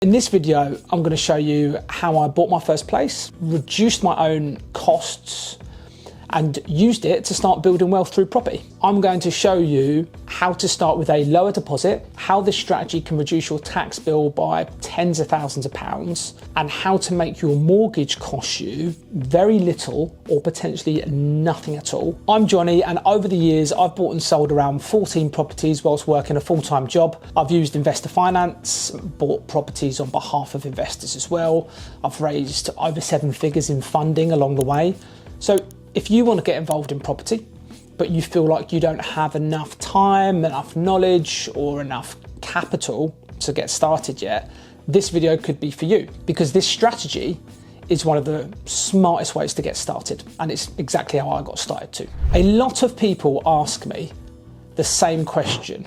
In this video, I'm going to show you how I bought my first place, reduced my own costs, and used it to start building wealth through property. I'm going to show you how to start with a lower deposit, how this strategy can reduce your tax bill by tens of thousands of pounds, and how to make your mortgage cost you very little or potentially nothing at all. I'm Johnny, and over the years, I've bought and sold around 14 properties whilst working a full-time job. I've used investor finance, bought properties on behalf of investors as well. I've raised over 7 figures in funding along the way. So if you want to get involved in property, but you feel like you don't have enough time, enough knowledge, or enough capital to get started yet, this video could be for you, because this strategy is one of the smartest ways to get started, and it's exactly how I got started too. A lot of people ask me the same question,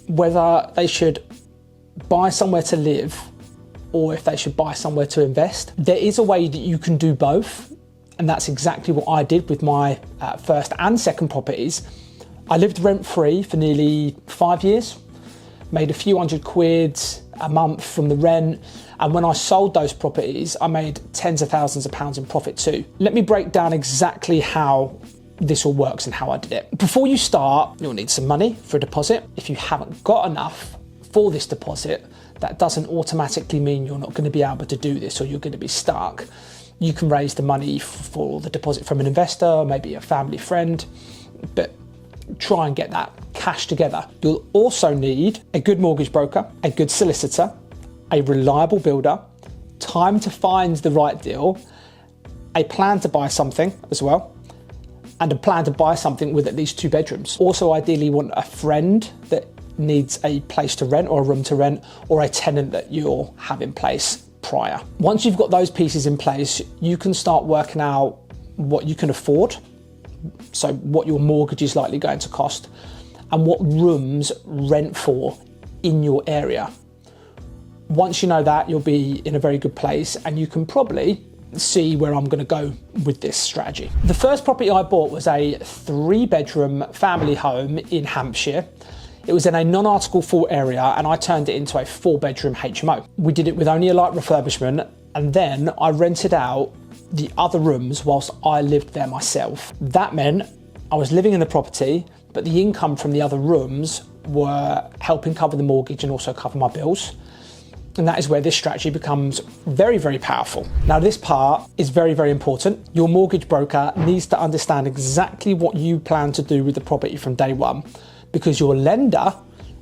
whether they should buy somewhere to live or if they should buy somewhere to invest. There is a way that you can do both. And that's exactly what I did with my first and second properties. I lived rent-free for nearly 5 years, made a few £100 a month from the rent. And when I sold those properties, I made tens of thousands of pounds in profit too. Let me break down exactly how this all works and how I did it. Before you start, you'll need some money for a deposit. If you haven't got enough for this deposit, that doesn't automatically mean you're not going to be able to do this or you're going to be stuck. You can raise the money for the deposit from an investor, maybe a family friend, but try and get that cash together. You'll also need a good mortgage broker, a good solicitor, a reliable builder, time to find the right deal, a plan to buy something as well, and a plan to buy something with at least 2 bedrooms. Also, ideally, want a friend that needs a place to rent or a room to rent, or a tenant that you'll have in place prior. Once you've got those pieces in place, you can start working out what you can afford, so what your mortgage is likely going to cost, and what rooms rent for in your area. Once you know that, you'll be in a very good place, and you can probably see where I'm going to go with this strategy. The first property I bought was a 3-bedroom family home in Hampshire. It was in a non-Article 4 area, and I turned it into a 4-bedroom HMO. We did it with only a light refurbishment, and then I rented out the other rooms whilst I lived there myself. That meant I was living in the property, but the income from the other rooms were helping cover the mortgage and also cover my bills. And that is where this strategy becomes very, very powerful. Now, this part is very, very important. Your mortgage broker needs to understand exactly what you plan to do with the property from day one, because your lender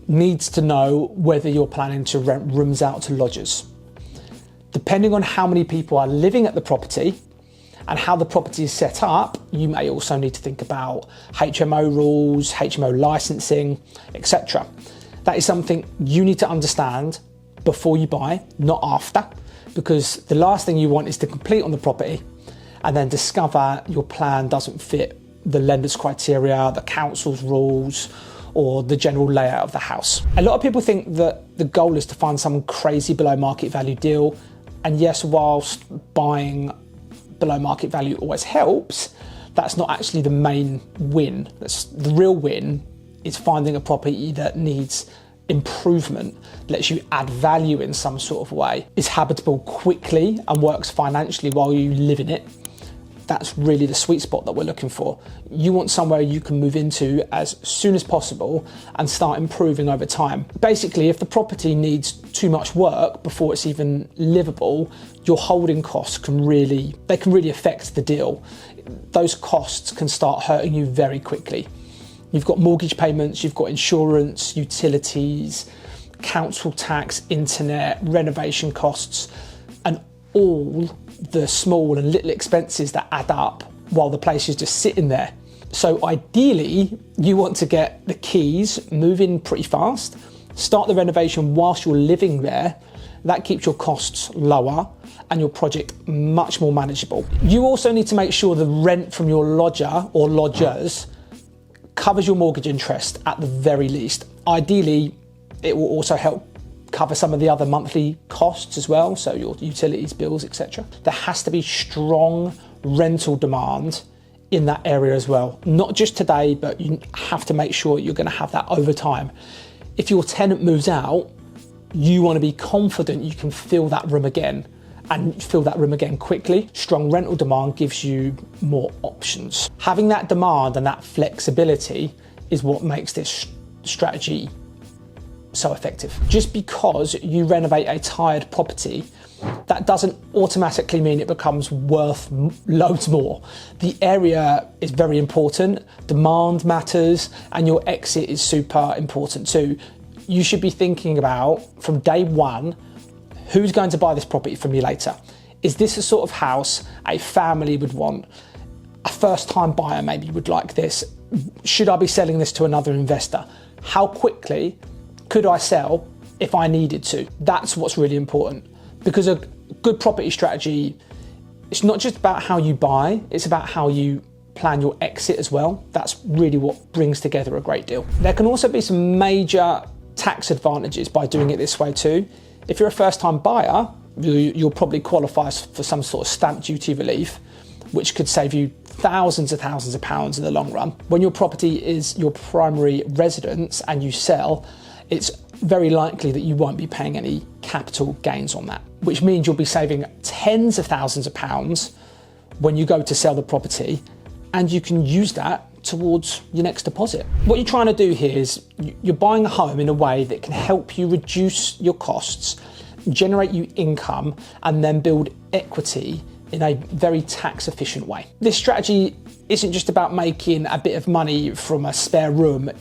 needs to know whether you're planning to rent rooms out to lodgers. Depending on how many people are living at the property and how the property is set up, you may also need to think about HMO rules, HMO licensing, etc. That is something you need to understand before you buy, not after, because the last thing you want is to complete on the property and then discover your plan doesn't fit the lender's criteria, the council's rules, or the general layout of the house. A lot of people think that the goal is to find some crazy below market value deal. And yes, whilst buying below market value always helps, that's not actually the main win. The real win is finding a property that needs improvement, lets you add value in some sort of way, is habitable quickly and works financially while you live in it. That's really the sweet spot that we're looking for. You want somewhere you can move into as soon as possible and start improving over time. Basically, if the property needs too much work before it's even livable, your holding costs can really affect the deal. Those costs can start hurting you very quickly. You've got mortgage payments, you've got insurance, utilities, council tax, internet, renovation costs, and all the small and little expenses that add up while the place is just sitting there. So ideally, you want to get the keys, move in pretty fast, start the renovation whilst you're living there. That keeps your costs lower and your project much more manageable. You also need to make sure the rent from your lodger or lodgers covers your mortgage interest at the very least. Ideally, it will also help cover some of the other monthly costs as well, so your utilities, bills, etc. There has to be strong rental demand in that area as well. Not just today, but you have to make sure you're going to have that over time. If your tenant moves out, You want to be confident you can fill that room again, and fill that room again quickly. Strong rental demand gives you more options. Having that demand and that flexibility is what makes this strategy so effective. Just because you renovate a tired property, that doesn't automatically mean it becomes worth loads more. The area is very important, demand matters, and your exit is super important too. You should be thinking about, from day one, who's going to buy this property from me later? Is this a sort of house a family would want? A first-time buyer maybe would like this. Should I be selling this to another investor? How quickly could I sell if I needed to? That's what's really important, because a good property strategy, it's not just about how you buy, it's about how you plan your exit as well. That's really what brings together a great deal. There can also be some major tax advantages by doing it this way too. If you're a first-time buyer, you'll probably qualify for some sort of stamp duty relief, which could save you thousands of pounds in the long run. When your property is your primary residence and you sell, it's very likely that you won't be paying any capital gains on that, which means you'll be saving tens of thousands of pounds when you go to sell the property, and you can use that towards your next deposit. What you're trying to do here is you're buying a home in a way that can help you reduce your costs, generate you income, and then build equity in a very tax efficient way. This strategy isn't just about making a bit of money from a spare room.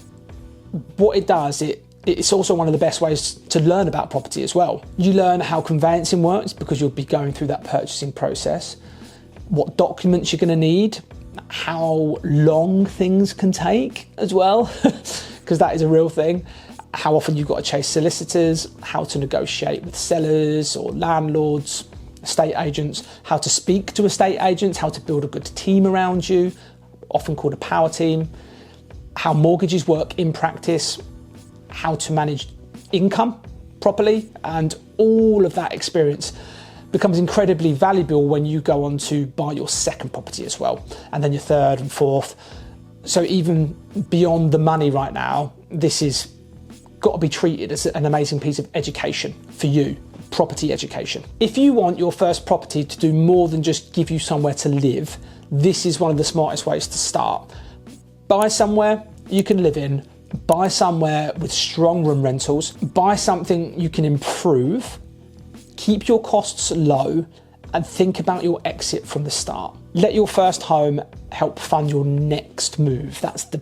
What it does, it's also one of the best ways to learn about property as well. You learn how conveyancing works because you'll be going through that purchasing process, what documents you're going to need, how long things can take as well, because that is a real thing. How often you've got to chase solicitors, how to negotiate with sellers or landlords, estate agents, how to speak to estate agents, how to build a good team around you, often called a power team, how mortgages work in practice, how to manage income properly, and all of that experience becomes incredibly valuable when you go on to buy your second property as well, and then your third and fourth. So even beyond the money right now, this is got to be treated as an amazing piece of education for you, property education. If you want your first property to do more than just give you somewhere to live, this is one of the smartest ways to start. Buy somewhere you can live in, buy somewhere with strong room rentals, buy something you can improve, keep your costs low, and think about your exit from the start. Let your first home help fund your next move. That's the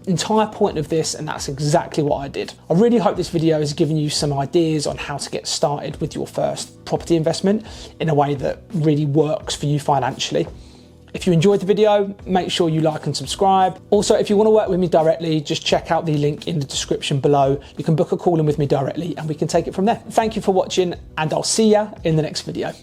entire point of this, and that's exactly what I did. I really hope this video has given you some ideas on how to get started with your first property investment in a way that really works for you financially. If you enjoyed the video, make sure you like and subscribe. Also, if you want to work with me directly, just check out the link in the description below. You can book a call in with me directly and we can take it from there. Thank you for watching, and I'll see ya in the next video.